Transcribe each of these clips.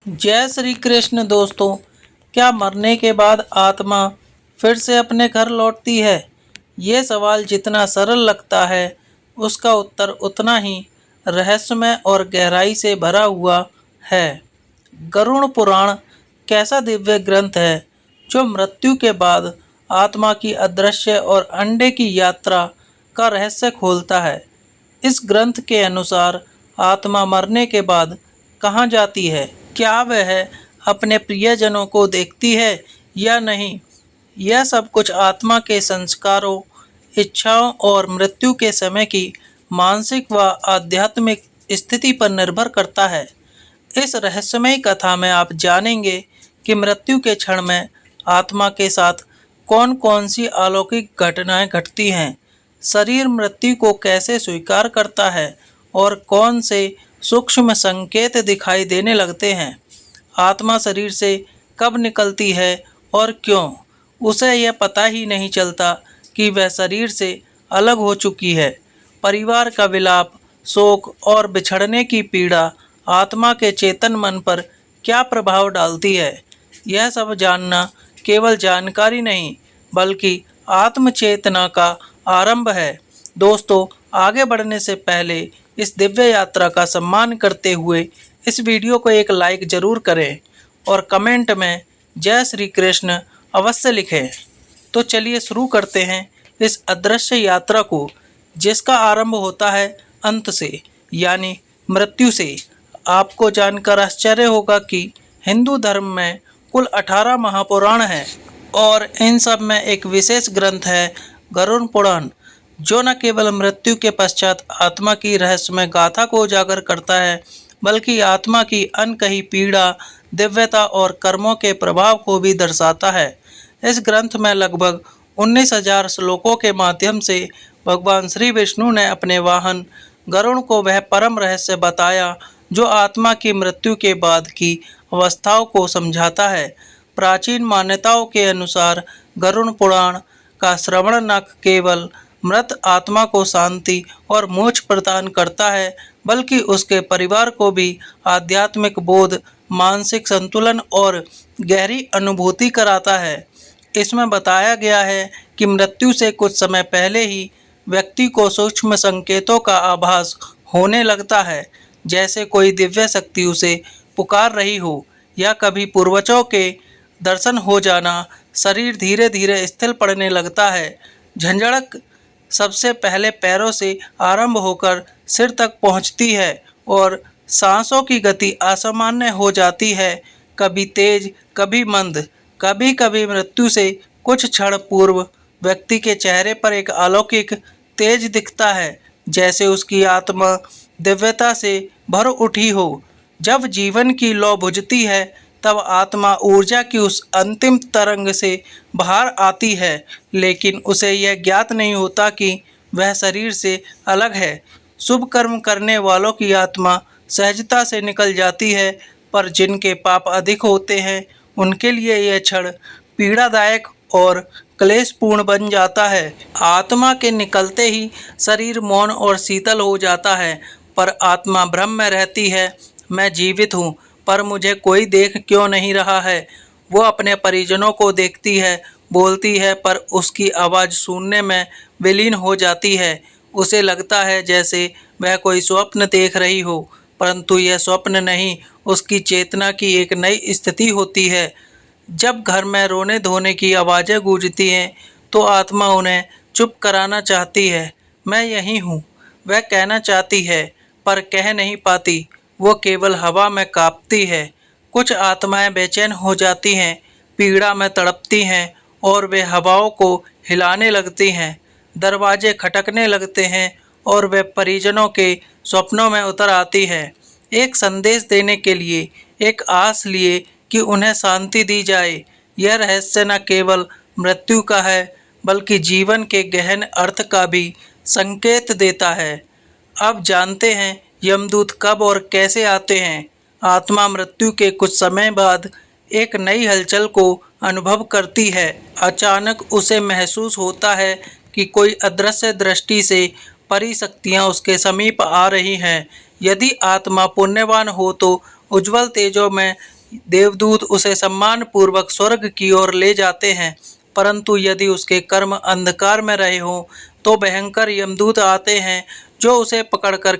जय श्री कृष्ण दोस्तों। क्या मरने के बाद आत्मा फिर से अपने घर लौटती है? ये सवाल जितना सरल लगता है उसका उत्तर उतना ही रहस्यमय और गहराई से भरा हुआ है। गरुड़ पुराण कैसा दिव्य ग्रंथ है जो मृत्यु के बाद आत्मा की अदृश्य और अंडे की यात्रा का रहस्य खोलता है। इस ग्रंथ के अनुसार आत्मा मरने के बाद कहाँ जाती है? क्या वह अपने प्रियजनों को देखती है या नहीं? यह सब कुछ आत्मा के संस्कारों, इच्छाओं और मृत्यु के समय की मानसिक व आध्यात्मिक स्थिति पर निर्भर करता है। इस रहस्यमय कथा में आप जानेंगे कि मृत्यु के क्षण में आत्मा के साथ कौन कौन सी अलौकिक घटनाएं घटती हैं, शरीर मृत्यु को कैसे स्वीकार करता है और कौन से सूक्ष्म संकेत दिखाई देने लगते हैं। आत्मा शरीर से कब निकलती है और क्यों? उसे यह पता ही नहीं चलता कि वह शरीर से अलग हो चुकी है। परिवार का विलाप, शोक और बिछड़ने की पीड़ा आत्मा के चेतन मन पर क्या प्रभाव डालती है? यह सब जानना केवल जानकारी नहीं बल्कि आत्मचेतना का आरंभ है। दोस्तों, आगे बढ़ने से पहले इस दिव्य यात्रा का सम्मान करते हुए इस वीडियो को एक लाइक जरूर करें और कमेंट में जय श्री कृष्ण अवश्य लिखें। तो चलिए शुरू करते हैं इस अदृश्य यात्रा को, जिसका आरंभ होता है अंत से, यानी मृत्यु से। आपको जानकर आश्चर्य होगा कि हिंदू धर्म में कुल 18 महापुराण हैं और इन सब में एक विशेष ग्रंथ है गरुड़ पुराण, जो न केवल मृत्यु के पश्चात आत्मा की रहस्यमय गाथा को उजागर करता है बल्कि आत्मा की अनकही पीड़ा, दिव्यता और कर्मों के प्रभाव को भी दर्शाता है। इस ग्रंथ में लगभग 19,000 श्लोकों के माध्यम से भगवान श्री विष्णु ने अपने वाहन गरुड़ को वह परम रहस्य बताया जो आत्मा की मृत्यु के बाद की अवस्थाओं को समझाता है। प्राचीन मान्यताओं के अनुसार गरुड़ पुराण का श्रवण न केवल मृत आत्मा को शांति और मोक्ष प्रदान करता है बल्कि उसके परिवार को भी आध्यात्मिक बोध, मानसिक संतुलन और गहरी अनुभूति कराता है। इसमें बताया गया है कि मृत्यु से कुछ समय पहले ही व्यक्ति को सूक्ष्म संकेतों का आभास होने लगता है, जैसे कोई दिव्य शक्ति उसे पुकार रही हो या कभी पूर्वजों के दर्शन हो जाना। शरीर धीरे धीरे स्थिर पड़ने लगता है। झंझड़क सबसे पहले पैरों से आरंभ होकर सिर तक पहुंचती है और सांसों की गति असामान्य हो जाती है, कभी तेज कभी मंद। कभी कभी मृत्यु से कुछ क्षण पूर्व व्यक्ति के चेहरे पर एक अलौकिक तेज दिखता है, जैसे उसकी आत्मा दिव्यता से भर उठी हो। जब जीवन की लौ बुझती है तब आत्मा ऊर्जा की उस अंतिम तरंग से बाहर आती है, लेकिन उसे यह ज्ञात नहीं होता कि वह शरीर से अलग है। शुभ कर्म करने वालों की आत्मा सहजता से निकल जाती है, पर जिनके पाप अधिक होते हैं उनके लिए यह क्षण पीड़ादायक और क्लेशपूर्ण बन जाता है। आत्मा के निकलते ही शरीर मौन और शीतल हो जाता है, पर आत्मा भ्रम में रहती है। मैं जीवित हूँ, पर मुझे कोई देख क्यों नहीं रहा है? वो अपने परिजनों को देखती है, बोलती है, पर उसकी आवाज़ सुनने में विलीन हो जाती है। उसे लगता है जैसे वह कोई स्वप्न देख रही हो, परंतु यह स्वप्न नहीं, उसकी चेतना की एक नई स्थिति होती है। जब घर में रोने धोने की आवाज़ें गूंजती हैं तो आत्मा उन्हें चुप कराना चाहती है। मैं यहीं हूँ, वह कहना चाहती है, पर कह नहीं पाती। वो केवल हवा में कांपती है। कुछ आत्माएं बेचैन हो जाती हैं, पीड़ा में तड़पती हैं और वे हवाओं को हिलाने लगती हैं। दरवाजे खटकने लगते हैं और वे परिजनों के स्वप्नों में उतर आती हैं, एक संदेश देने के लिए, एक आस लिए कि उन्हें शांति दी जाए। यह रहस्य न केवल मृत्यु का है बल्कि जीवन के गहन अर्थ का भी संकेत देता है। अब जानते हैं यमदूत कब और कैसे आते हैं। आत्मा मृत्यु के कुछ समय बाद एक नई हलचल को अनुभव करती है। अचानक उसे महसूस होता है कि कोई अदृश्य दृष्टि से परिशक्तियाँ उसके समीप आ रही हैं। यदि आत्मा पुण्यवान हो तो उज्जवल तेजों में देवदूत उसे सम्मान पूर्वक स्वर्ग की ओर ले जाते हैं। परंतु यदि उसके कर्म अंधकार में रहे हों तो भयंकर यमदूत आते हैं जो उसे पकड़कर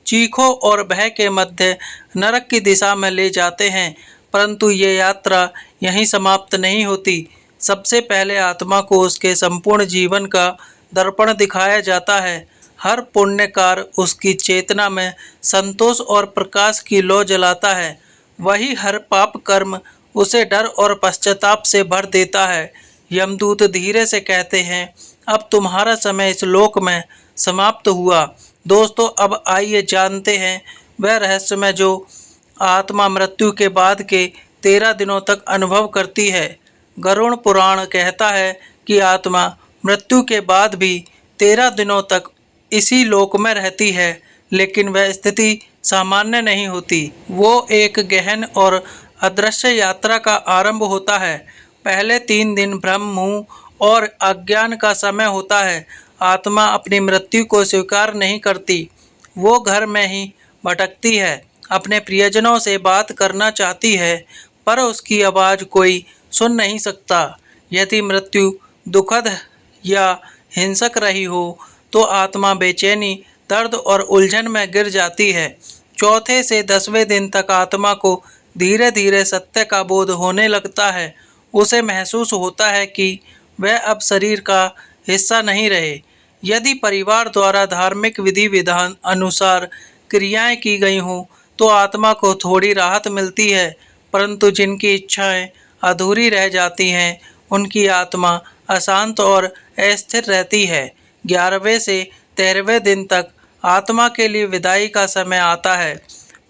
चीखों और भय के मध्य नरक की दिशा में ले जाते हैं। परंतु ये यात्रा यहीं समाप्त नहीं होती। सबसे पहले आत्मा को उसके संपूर्ण जीवन का दर्पण दिखाया जाता है। हर पुण्य कार्य उसकी चेतना में संतोष और प्रकाश की लौ जलाता है, वही हर पाप कर्म उसे डर और पश्चाताप से भर देता है। यमदूत धीरे से कहते हैं, अब तुम्हारा समय इस लोक में समाप्त हुआ। दोस्तों, अब आइए जानते हैं वह रहस्यमय जो आत्मा मृत्यु के बाद के 13 दिनों तक अनुभव करती है। गरुड़ पुराण कहता है कि आत्मा मृत्यु के बाद भी 13 दिनों तक इसी लोक में रहती है, लेकिन वह स्थिति सामान्य नहीं होती। वो एक गहन और अदृश्य यात्रा का आरंभ होता है। पहले 3 दिन भ्रम, मोह और अज्ञान का समय होता है। आत्मा अपनी मृत्यु को स्वीकार नहीं करती। वो घर में ही भटकती है, अपने प्रियजनों से बात करना चाहती है, पर उसकी आवाज़ कोई सुन नहीं सकता। यदि मृत्यु दुखद या हिंसक रही हो तो आत्मा बेचैनी, दर्द और उलझन में गिर जाती है। चौथे से 10वें दिन तक आत्मा को धीरे धीरे सत्य का बोध होने लगता है। उसे महसूस होता है कि वह अब शरीर का हिस्सा नहीं रहे। यदि परिवार द्वारा धार्मिक विधि विधान अनुसार क्रियाएं की गई हों तो आत्मा को थोड़ी राहत मिलती है, परंतु जिनकी इच्छाएं अधूरी रह जाती हैं उनकी आत्मा अशांत और अस्थिर रहती है। 11वें से 13वें दिन तक आत्मा के लिए विदाई का समय आता है।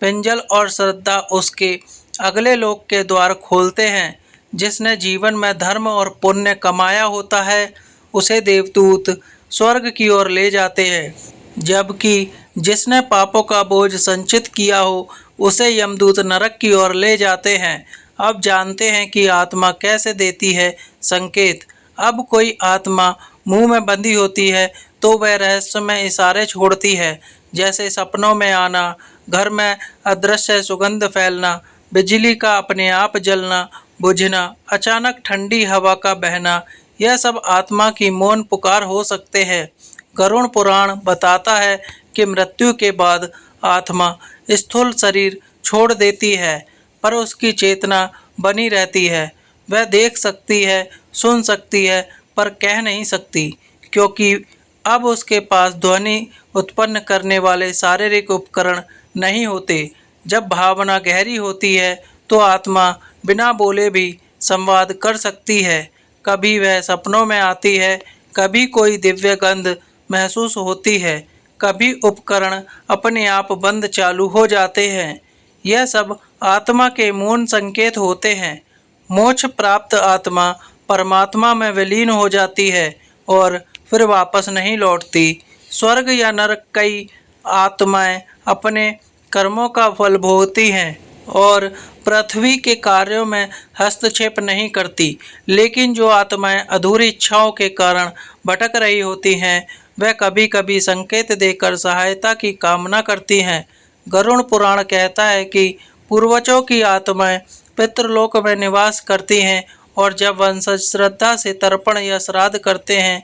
पिंजल और श्रद्धा उसके अगले लोक के द्वार खोलते हैं। जिसने जीवन में धर्म और पुण्य कमाया होता है उसे देवदूत स्वर्ग की ओर ले जाते हैं, जबकि जिसने पापों का बोझ संचित किया हो उसे यमदूत नरक की ओर ले जाते हैं। अब जानते हैं कि आत्मा कैसे देती है संकेत। अब कोई आत्मा मुंह में बंधी होती है तो वह रहस्य में इशारे छोड़ती है, जैसे सपनों में आना, घर में अदृश्य सुगंध फैलना, बिजली का अपने आप जलना बुझना, अचानक ठंडी हवा का बहना। यह सब आत्मा की मौन पुकार हो सकते हैं। गरुड़ पुराण बताता है कि मृत्यु के बाद आत्मा स्थूल शरीर छोड़ देती है, पर उसकी चेतना बनी रहती है। वह देख सकती है, सुन सकती है, पर कह नहीं सकती, क्योंकि अब उसके पास ध्वनि उत्पन्न करने वाले शारीरिक उपकरण नहीं होते। जब भावना गहरी होती है तो आत्मा बिना बोले भी संवाद कर सकती है। कभी वह सपनों में आती है, कभी कोई दिव्य गंध महसूस होती है, कभी उपकरण अपने आप बंद चालू हो जाते हैं। यह सब आत्मा के मौन संकेत होते हैं। मोक्ष प्राप्त आत्मा परमात्मा में विलीन हो जाती है और फिर वापस नहीं लौटती। स्वर्ग या नरक कई आत्माएं अपने कर्मों का फल भोगती हैं और पृथ्वी के कार्यों में हस्तक्षेप नहीं करती, लेकिन जो आत्माएं अधूरी इच्छाओं के कारण भटक रही होती हैं वह कभी कभी संकेत देकर सहायता की कामना करती हैं। गरुड़ पुराण कहता है कि पूर्वजों की आत्माएं पितृलोक में निवास करती हैं और जब वंशज श्रद्धा से तर्पण या श्राद्ध करते हैं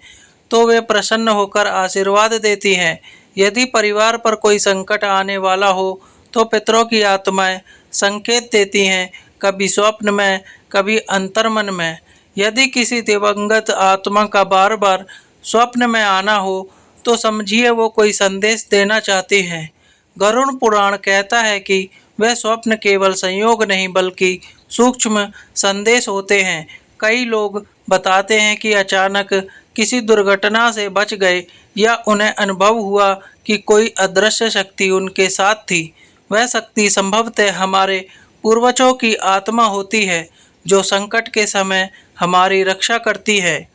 तो वे प्रसन्न होकर आशीर्वाद देती हैं। यदि परिवार पर कोई संकट आने वाला हो तो पितरों की आत्माएं संकेत देती हैं, कभी स्वप्न में, कभी अंतर्मन में। यदि किसी दिवंगत आत्मा का बार बार स्वप्न में आना हो तो समझिए वो कोई संदेश देना चाहती हैं। गरुड़ पुराण कहता है कि वह स्वप्न केवल संयोग नहीं बल्कि सूक्ष्म संदेश होते हैं। कई लोग बताते हैं कि अचानक किसी दुर्घटना से बच गए या उन्हें अनुभव हुआ कि कोई अदृश्य शक्ति उनके साथ थी। वह शक्ति संभवतः हमारे पूर्वजों की आत्मा होती है जो संकट के समय हमारी रक्षा करती है।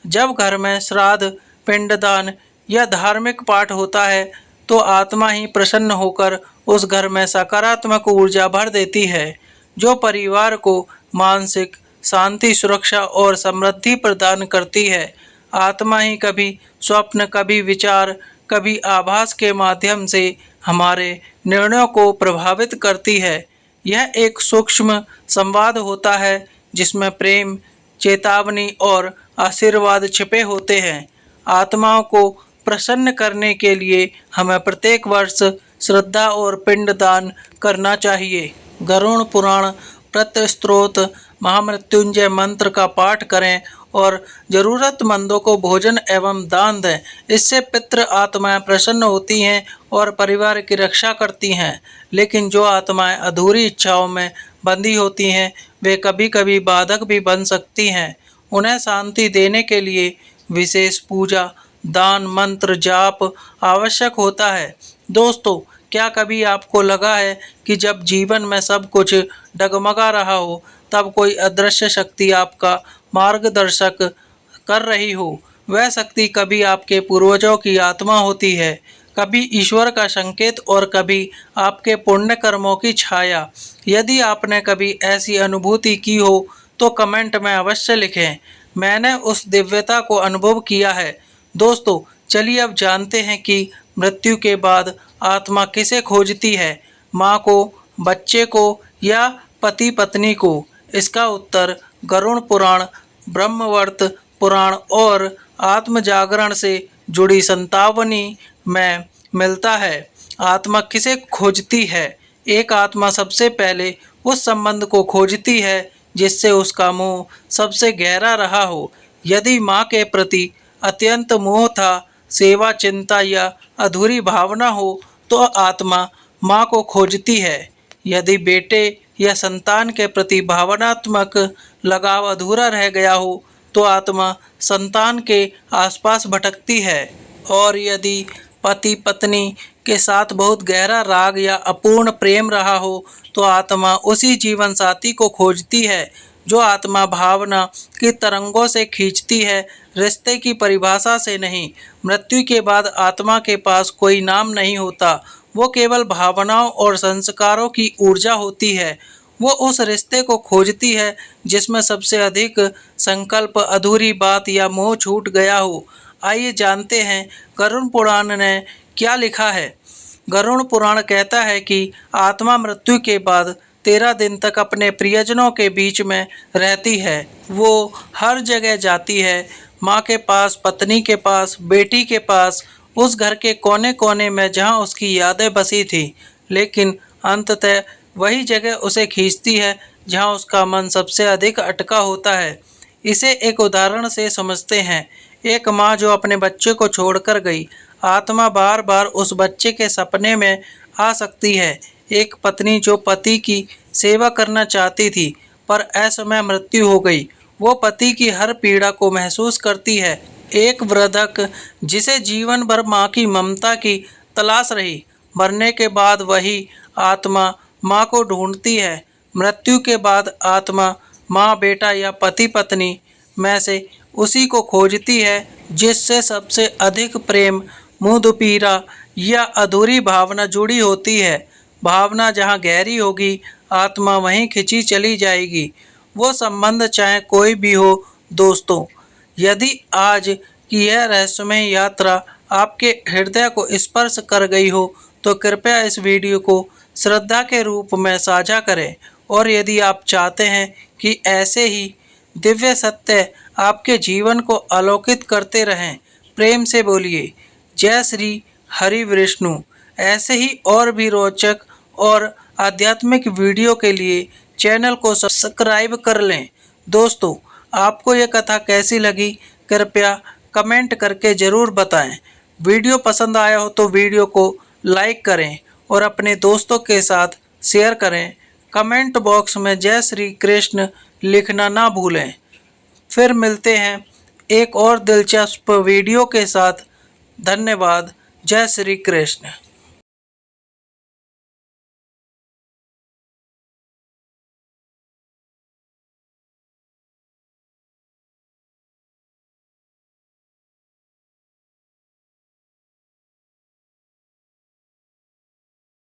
जब घर में श्राद्ध, पिंडदान या धार्मिक पाठ होता है तो आत्मा ही प्रसन्न होकर उस घर में सकारात्मक ऊर्जा भर देती है, जो परिवार को मानसिक शांति, सुरक्षा और समृद्धि प्रदान करती है। आत्मा ही कभी स्वप्न, कभी विचार, कभी आभास के माध्यम से हमारे निर्णयों को प्रभावित करती है। यह एक सूक्ष्म संवाद होता है जिसमें प्रेम, चेतावनी और आशीर्वाद छिपे होते हैं। आत्माओं को प्रसन्न करने के लिए हमें प्रत्येक वर्ष श्रद्धा और पिंडदान करना चाहिए। गरुड़ पुराण, प्रत्यस्त्रोत, महामृत्युंजय मंत्र का पाठ करें और जरूरतमंदों को भोजन एवं दान दें। इससे पितृ आत्माएं प्रसन्न होती हैं और परिवार की रक्षा करती हैं। लेकिन जो आत्माएं अधूरी इच्छाओं में बंधी होती हैं, वे कभी कभी बाधक भी बन सकती हैं। उन्हें शांति देने के लिए विशेष पूजा, दान, मंत्र जाप आवश्यक होता है। दोस्तों, क्या कभी आपको लगा है कि जब जीवन में सब कुछ डगमगा रहा हो, तब कोई अदृश्य शक्ति आपका मार्गदर्शक कर रही हो? वह शक्ति कभी आपके पूर्वजों की आत्मा होती है, कभी ईश्वर का संकेत और कभी आपके पुण्य कर्मों की छाया। यदि आपने कभी ऐसी अनुभूति की हो तो कमेंट में अवश्य लिखें। मैंने उस दिव्यता को अनुभव किया है। दोस्तों, चलिए अब जानते हैं कि मृत्यु के बाद आत्मा किसे खोजती है, माँ को, बच्चे को या पति पत्नी को? इसका उत्तर गरुड़ पुराण, ब्रह्मवर्त पुराण और आत्म जागरण से जुड़ी संतावनी में मिलता है। आत्मा किसे खोजती है? एक आत्मा सबसे पहले उस संबंध को खोजती है जिससे उसका मोह सबसे गहरा रहा हो। यदि माँ के प्रति अत्यंत मोह था, सेवा, चिंता या अधूरी भावना हो तो आत्मा माँ को खोजती है। यदि बेटे या संतान के प्रति भावनात्मक लगाव अधूरा रह गया हो तो आत्मा संतान के आसपास भटकती है। और यदि पति पत्नी के साथ बहुत गहरा राग या अपूर्ण प्रेम रहा हो तो आत्मा उसी जीवन साथी को खोजती है जो आत्मा भावना की तरंगों से खींचती है, रिश्ते की परिभाषा से नहीं। मृत्यु के बाद आत्मा के पास कोई नाम नहीं होता, वो केवल भावनाओं और संस्कारों की ऊर्जा होती है। वो उस रिश्ते को खोजती है जिसमें सबसे अधिक संकल्प, अधूरी बात या मोह छूट गया हो। आइए जानते हैं गरुड़ पुराण ने क्या लिखा है। गरुड़ पुराण कहता है कि आत्मा मृत्यु के बाद 13 दिन तक अपने प्रियजनों के बीच में रहती है। वो हर जगह जाती है, माँ के पास, पत्नी के पास, बेटी के पास, उस घर के कोने कोने में जहाँ उसकी यादें बसी थी। लेकिन अंततः वही जगह उसे खींचती है जहाँ उसका मन सबसे अधिक अटका होता है। इसे एक उदाहरण से समझते हैं। एक माँ जो अपने बच्चे को छोड़कर गई, आत्मा बार बार उस बच्चे के सपने में आ सकती है। एक पत्नी जो पति की सेवा करना चाहती थी पर असमय मृत्यु हो गई, वो पति की हर पीड़ा को महसूस करती है। एक वृद्धक जिसे जीवन भर माँ की ममता की तलाश रही, मरने के बाद वही आत्मा माँ को ढूंढती है। मृत्यु के बाद आत्मा माँ, बेटा या पति पत्नी में से उसी को खोजती है जिससे सबसे अधिक प्रेम, मुदपीरा या अधूरी भावना जुड़ी होती है। भावना जहाँ गहरी होगी, आत्मा वहीं खिंची चली जाएगी, वो संबंध चाहे कोई भी हो। दोस्तों, यदि आज की यह रहस्यमय यात्रा आपके हृदय को स्पर्श कर गई हो तो कृपया इस वीडियो को श्रद्धा के रूप में साझा करें। और यदि आप चाहते हैं कि ऐसे ही दिव्य सत्य आपके जीवन को आलोकित करते रहें, प्रेम से बोलिए जय श्री हरि विष्णु। ऐसे ही और भी रोचक और आध्यात्मिक वीडियो के लिए चैनल को सब्सक्राइब कर लें। दोस्तों, आपको ये कथा कैसी लगी कृपया कमेंट करके ज़रूर बताएं। वीडियो पसंद आया हो तो वीडियो को लाइक करें और अपने दोस्तों के साथ शेयर करें। कमेंट बॉक्स में जय श्री कृष्ण लिखना ना भूलें। फिर मिलते हैं एक और दिलचस्प वीडियो के साथ। धन्यवाद। जय श्री कृष्ण।